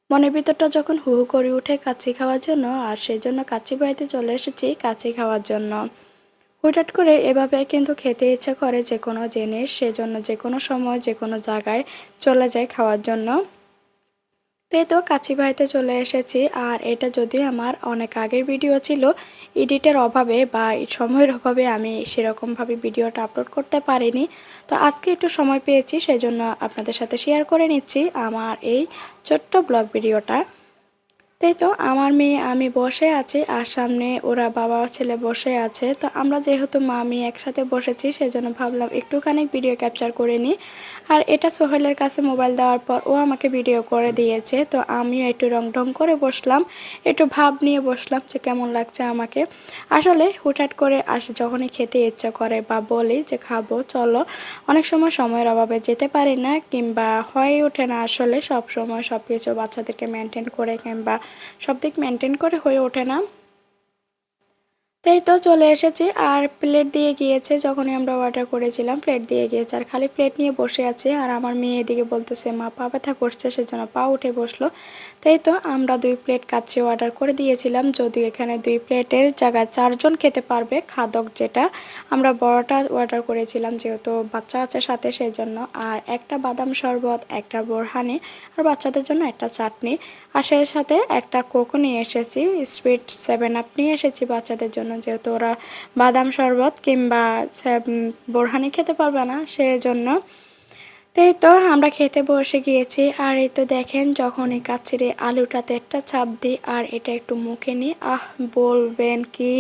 মনের ভিতরটা যখন হু হু করে উঠে কাচ্চি খাওয়ার জন্য, আর সেই জন্য কাচ্চি বাড়িতে চলে এসেছি কাচ্চি খাওয়ার জন্য। হুটহাট করে এভাবে কিন্তু খেতে ইচ্ছা করে যে কোনো জিনিস, সেজন্য যে কোনো সময় যে কোনো জায়গায় চলে যায় খাওয়ার জন্য। তো কাচ্চি বাড়িতে চলে এসেছি, আর এটা যদি আমার অনেক আগের ভিডিও ছিল, এডিটের অভাবে বা সময়ের অভাবে আমি সেরকমভাবে ভিডিওটা আপলোড করতে পারিনি। তো আজকে একটু সময় পেয়েছি, সেজন্য আপনাদের সাথে শেয়ার করে নিচ্ছি আমার এই ছোট্ট ব্লগ ভিডিওটা। তো আমার মেয়ে আমি বসে আছি, আর সামনে ওরা বাবা ছেলে বসে আছে। তো আমরা যেহেতু মা মেয়ে একসাথে বসেছি, সেজন্য ভাবলাম একটুখানি ভিডিও ক্যাপচার করে নিই। আর এটা সোহেলের কাছে মোবাইল দেওয়ার পর ও আমাকে ভিডিও করে দিয়েছে। তো আমিও একটু রং ঢং করে বসলাম, একটু ভাব নিয়ে বসলাম যে কেমন লাগছে আমাকে। আসলে হুটহাট করে যখনই খেতে ইচ্ছা করে বা বলি যে খাবো চলো, অনেক সময় সময়ের অভাবে যেতে পারি না, কিংবা হয়ে ওঠে না আসলে সব সময় সব কিছু বাচ্চাদেরকে মেনটেন করে কিংবা সব দিক মেনটেন করে হয়ে ওঠে না। তো চলে এসেছি, আর প্লেট দিয়ে গিয়েছে। যখনই আমরা অর্ডার করেছিলাম প্লেট দিয়ে গিয়েছে, আর খালি প্লেট নিয়ে বসে আছে। আর আমার মেয়ে এদিকে বলতেছে মা পা ব্যথা করছে, সেজন্য পা উঠে বসলো। তো আমরা 2 প্লেট কাচ্চি অর্ডার করে দিয়েছিলাম, যদিও এখানে 2 প্লেটের জায়গায় 4 জন খেতে পারবে খাদক যেটা। আমরা বড়টা অর্ডার করেছিলাম যেহেতু বাচ্চা আছে সাথে, সেই জন্য। আর একটা বাদাম শরবত, একটা বোরহানি, আর বাচ্চাদের জন্য একটা চাটনি, আর সেই সাথে একটা কোকো নিয়ে এসেছি, স্পিড 7 আপ নিয়ে এসেছি বাচ্চাদের জন্য, যেহেতু ওরা বাদাম শরবত কিংবা বোরহানি খেতে পারবে না, সেজন্য। তো আমরা খেতে বসে গিয়েছি। আর এই তো দেখেন যখন এই কাচ্চির আলুটাতে একটা চাপ দিই আর এটা একটু মুখে নিই, বলবেন কি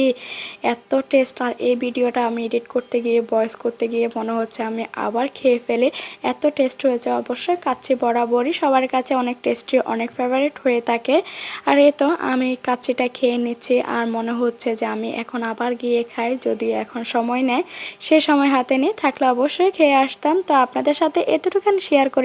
এত টেস্ট। আর এই ভিডিওটা আমি এডিট করতে গিয়ে ভয়েস করতে গিয়ে মনে হচ্ছে আমি আবার খেয়ে ফেলি, এত টেস্ট হয়েছে। অবশ্যই কাচ্চি বরাবরই সবার কাছে অনেক টেস্টি, অনেক ফেভারিট হয়ে থাকে। আর এই তো আমি কাচ্চিটা খেয়ে নিচ্ছি, আর মনে হচ্ছে যে আমি এখন আবার গিয়ে খাই, যদি এখন সময় নেয় সে সময় হাতে নিয়ে থাকলে অবশ্যই খেয়ে আসতাম। তো আপনাদের সাথে এতটুখানি শেয়ার করে